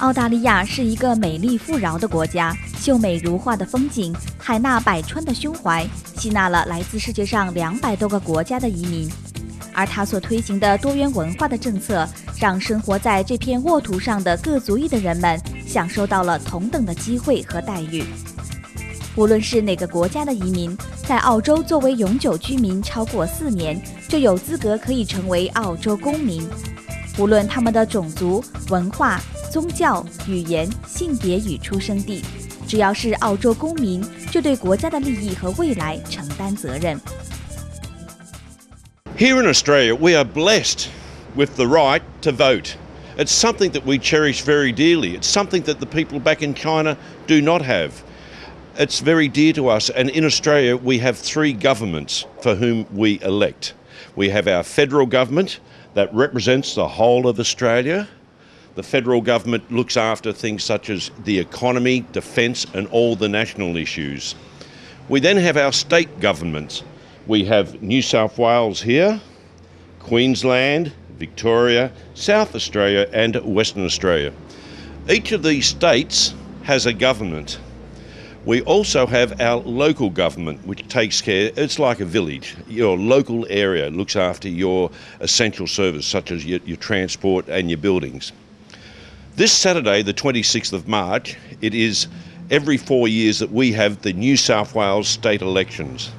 澳大利亚是一个美丽富饶的国家，秀美如画的风景，海纳百川的胸怀，吸纳了来自世界上200多个国家的移民。而它所推行的多元文化的政策，让生活在这片沃土上的各族裔的人们享受到了同等的机会和待遇。无论是哪个国家的移民，在澳洲作为永久居民超过4年，就有资格可以成为澳洲公民。无论他们的种族、文化、宗教、语言、性别与出生地，只要是澳洲公民，就对国家的利益和未来承担责任。Here in Australia, we are blessed with the right to vote. It's something that we cherish very dearly. It's something that the people back in China do not have. It's very dear to us, and in Australia we have 3 governments for whom we elect. We have our federal government that represents the whole of Australia. The federal government looks after things such as the economy, defence and all the national issues. We then have our state governments. We have New South Wales here, Queensland, Victoria, South Australia and Western Australia. Each of these states has a government. We also have our local government, which takes care, it's like a village. Your local area looks after your essential service, such as your transport and your buildings. This Saturday, the 26th of March, it is every 4 years that we have the New South Wales state elections.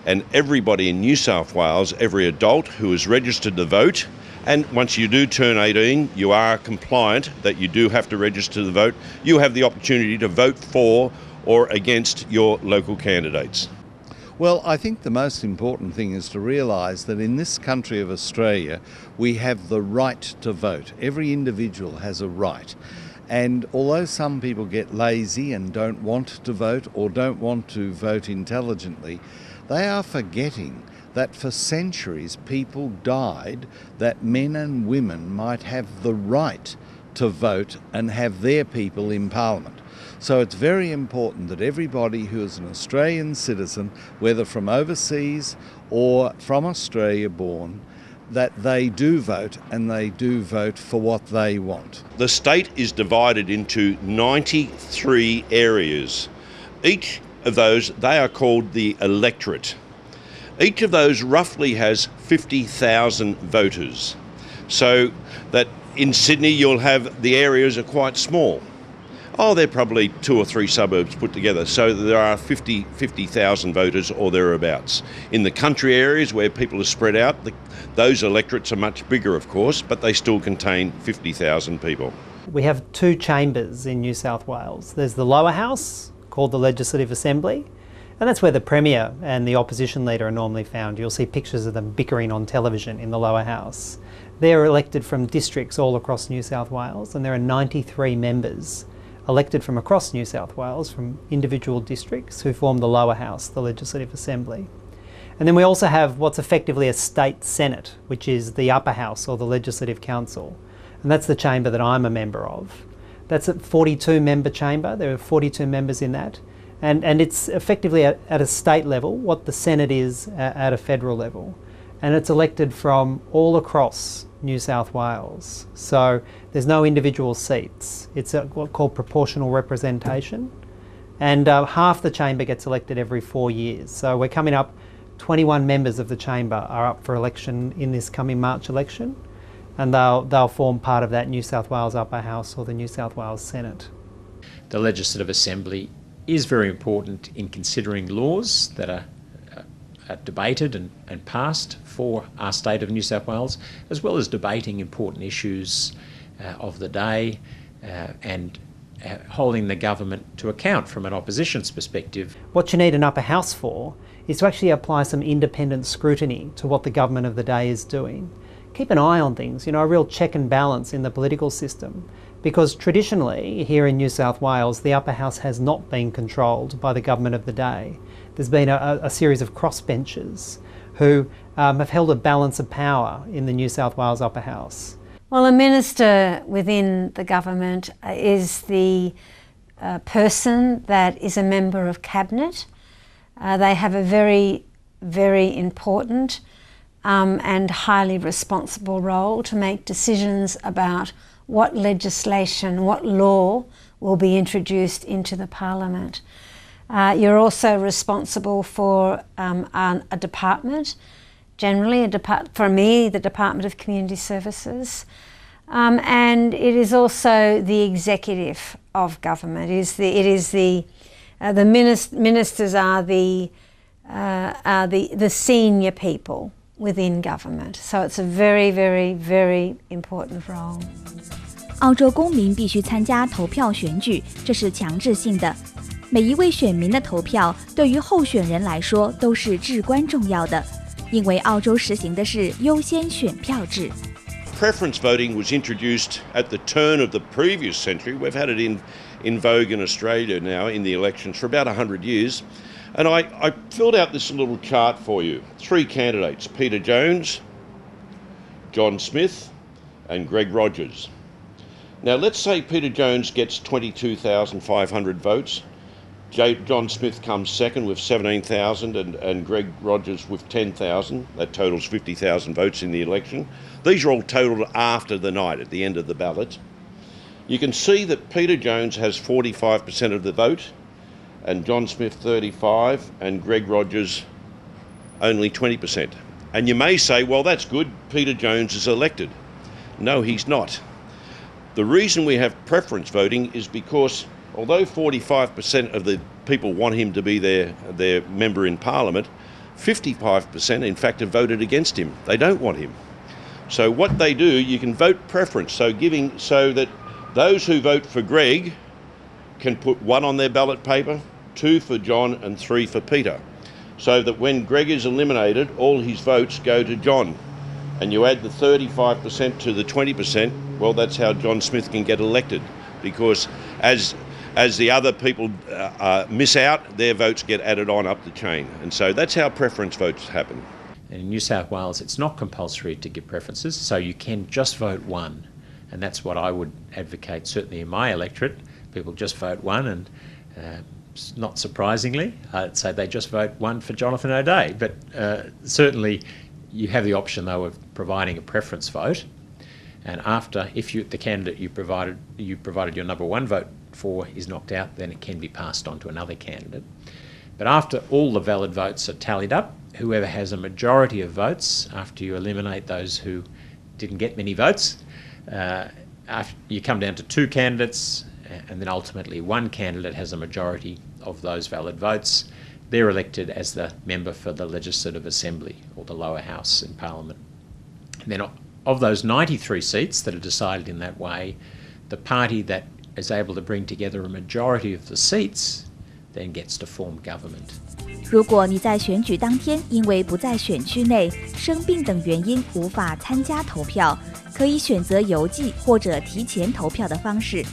And everybody in New South Wales, every adult who is registered to vote, and once you do turn 18, you are compliant that you do have to register to vote, you have the opportunity to vote for or against your local candidates. Well, I think the most important thing is to realise that in this country of Australia, we have the right to vote. Every individual has a right. And although some people get lazy and don't want to vote or don't want to vote intelligently, they are forgetting that for centuries people died that men and women might have the right to vote and have their people in Parliament. So it's very important that everybody who is an Australian citizen, whether from overseas or from Australia born, that they do vote and they do vote for what they want. The state is divided into 93 areas. Each of those, they are called the electorate. Each of those roughly has 50,000 voters. So that in Sydney you'll have, the areas are quite small. Oh, they're probably 2 or 3 suburbs put together, so there are 50,000 voters or thereabouts. In the country areas where people are spread out, those electorates are much bigger, of course, but they still contain 50,000 people. We have 2 chambers in New South Wales. There's the lower house, called the Legislative Assembly, and that's where the Premier and the opposition leader are normally found. You'll see pictures of them bickering on television in the lower house. They're elected from districts all across New South Wales, and there are 93 members elected from across New South Wales from individual districts who form the lower house, the Legislative Assembly. And then we also have what's effectively a state senate, which is the upper house or the Legislative Council. And that's the chamber that I'm a member of. That's a 42-member chamber. There are 42 members in that. And it's effectively at a state level what the Senate is at a federal level. And it's elected from all across New South Wales. So there's no individual seats. It's what's called proportional representation. And half the chamber gets elected every 4 years. So we're coming up, 21 members of the chamber are up for election in this coming March election. And they'll form part of that New South Wales Upper House or the New South Wales Senate. The Legislative Assembly is very important in considering laws that are debated and passed for our state of New South Wales, as well as debating important issues of the day and holding the government to account from an opposition's perspective. What you need an upper house for is to actually apply some independent scrutiny to what the government of the day is doing. Keep an eye on things, a real check and balance in the political system, because traditionally here in New South Wales the upper house has not been controlled by the government of the day. There's been a series of crossbenchers who have held a balance of power in the New South Wales upper house. Well, a minister within the government is the person that is a member of cabinet. They have a very, very important and highly responsible role to make decisions about what legislation, what law will be introduced into the Parliament. You're also responsible for a department, generally for me, the Department of Community Services, and it is also the executive of government. The ministers are the senior people within government. So it's a very, very, very important role. 澳洲公民必须参加投票选举，这是强制性的。每一位选民的投票对于候选人来说都是至关重要的，因为澳洲实行的是优先选票制。Preference voting was introduced at the turn of the previous century. We've had it in vogue in Australia now in the elections for about 100 years. And I filled out this little chart for you. 3 candidates, Peter Jones, John Smith and Greg Rogers. Now let's say Peter Jones gets 22,500 votes. John Smith comes second with 17,000 and Greg Rogers with 10,000. That totals 50,000 votes in the election. These are all totaled after the night, at the end of the ballot. You can see that Peter Jones has 45% of the vote, and John Smith 35%, and Greg Rogers only 20%. And you may say, well, that's good, Peter Jones is elected. No, he's not. The reason we have preference voting is because although 45% of the people want him to be their member in Parliament, 55% in fact have voted against him. They don't want him. So what they do, you can vote preference, so that those who vote for Greg can put 1 on their ballot paper, 2 for John and 3 for Peter. So that when Greg is eliminated, all his votes go to John. And you add the 35% to the 20%, well, that's how John Smith can get elected. Because as the other people miss out, their votes get added on up the chain. And so that's how preference votes happen. In New South Wales, it's not compulsory to give preferences, so you can just vote 1. And that's what I would advocate, certainly in my electorate. People just vote 1, and not surprisingly, I'd say they just vote 1 for Jonathan O'Dea. But certainly you have the option, though, of providing a preference vote. And after, if the candidate you provided your number 1 vote for is knocked out, then it can be passed on to another candidate. But after all the valid votes are tallied up, whoever has a majority of votes, after you eliminate those who didn't get many votes, after you come down to 2 candidates, and then ultimately 1 candidate has a majority of those valid votes. They're elected as the member for the Legislative Assembly, or the lower house in Parliament. And then of those 93 seats that are decided in that way, the party that is able to bring together a majority of the seats then gets to form government. 如果你在选举当天因为不在选区内、生病等原因无法参加投票，可以选择邮寄或者提前投票的方式。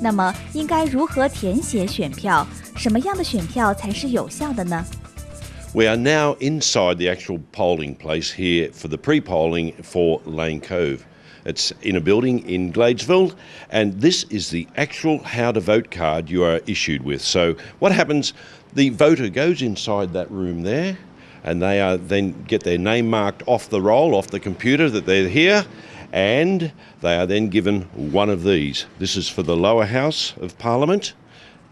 那么，应该如何填写选票？什么样的选票才是有效的呢？ We are now inside the actual polling place here for the pre-polling for Lane Cove. It's in a building in Gladesville, and this is the actual how to vote card you are issued with. So what happens, the voter goes inside that room there, and they are then get their name marked off the roll, off the computer that they're here, and they are then given one of these. This is for the lower house of Parliament.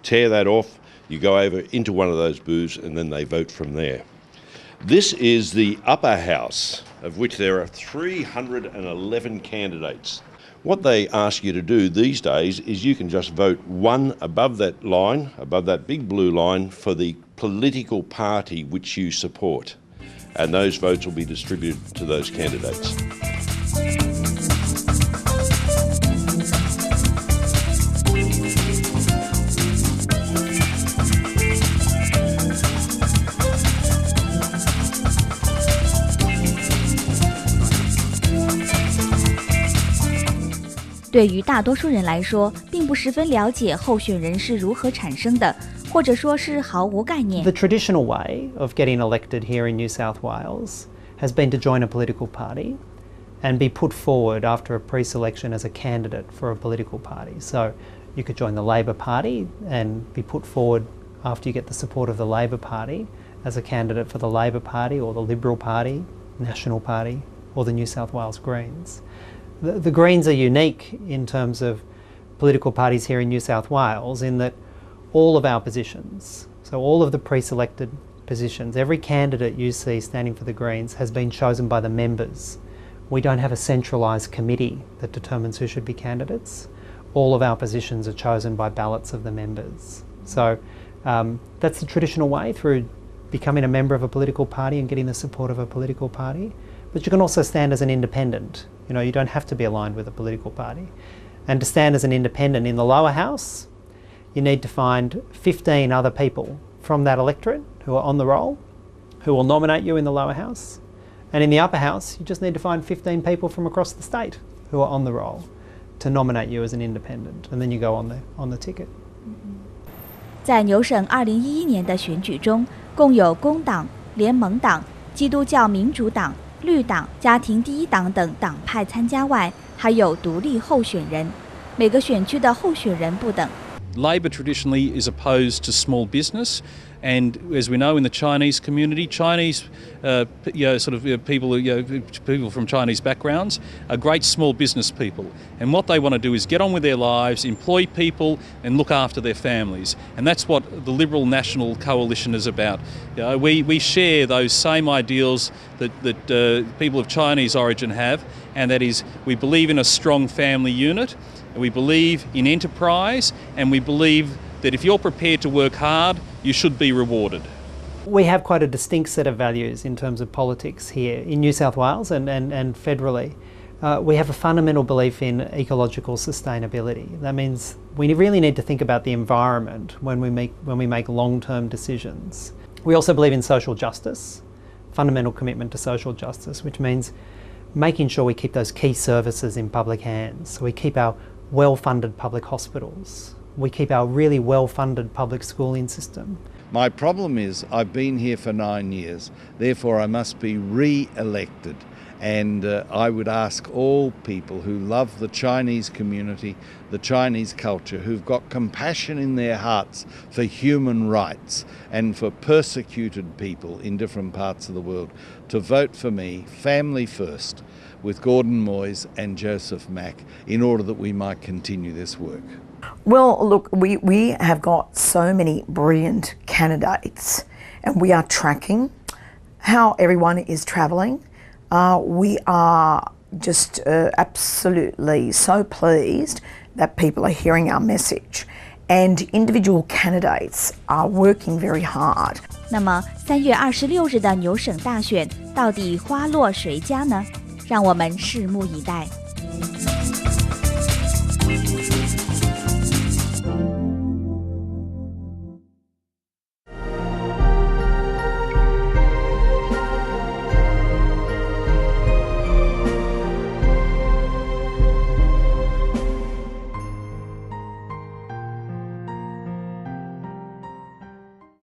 Tear that off, you go over into one of those booths, and then they vote from there. This is the upper house, of which there are 311 candidates. What they ask you to do these days is you can just vote 1 above that line, above that big blue line, for the political party which you support. And those votes will be distributed to those candidates. "对于大多数人来说，并不十分了解候选人是如何产生的，或者说是毫无概念。 The traditional way of getting elected here in New South Wales has been to join a political party and be put forward after a pre-selection as a candidate for a political party. So you could join the Labor Party and be put forward after you get the support of the Labor Party as a candidate for the Labor Party or the Liberal Party, National Party or the New South Wales Greens. The Greens are unique in terms of political parties here in New South Wales in that all of our positions, so all of the pre-selected positions, every candidate you see standing for the Greens has been chosen by the members. We don't have a centralised committee that determines who should be candidates. All of our positions are chosen by ballots of the members. So that's the traditional way through becoming a member of a political party and getting the support of a political party. But you can also stand as an independent. You know, you don't have to be aligned with a political party. And to stand as an independent in the lower house, you need to find 15 other people from that electorate who are on the roll, who will nominate you in the lower house. And in the upper house, you just need to find 15 people from across the state who are on the roll to nominate you as an independent. And then you go on the ticket. 在纽省2011年的选举中，共有工党、联盟党、基督教民主党、绿党、家庭第一党等党派参加外，还有独立候选人。每个选区的候选人不等。 Labor traditionally is opposed to small business, and as we know in the Chinese community, Chinese people from Chinese backgrounds are great small business people, and what they want to do is get on with their lives, employ people, and look after their families, and that's what the Liberal National Coalition is about. We share those same ideals that people of Chinese origin have, and that is we believe in a strong family unit. We believe in enterprise, and we believe that if you're prepared to work hard, you should be rewarded. We have quite a distinct set of values in terms of politics here in New South Wales and federally. We have a fundamental belief in ecological sustainability. That means we really need to think about the environment when we make long-term decisions. We also believe in social justice, fundamental commitment to social justice, which means making sure we keep those key services in public hands. So we keep our well-funded public hospitals. We keep our really well-funded public schooling system. My problem is I've been here for 9 years, therefore I must be re-elected. And I would ask all people who love the Chinese community, the Chinese culture, who've got compassion in their hearts for human rights and for persecuted people in different parts of the world, to vote for me, Family First, with Gordon Moyes and Joseph Mack, in order that we might continue this work. Well, look, we have got so many brilliant candidates, and we are tracking how everyone is travelling. We are just absolutely so pleased that people are hearing our message, and individual candidates are working very hard. 那么3月26日的纽省大选到底花落谁家呢？让我们拭目以待。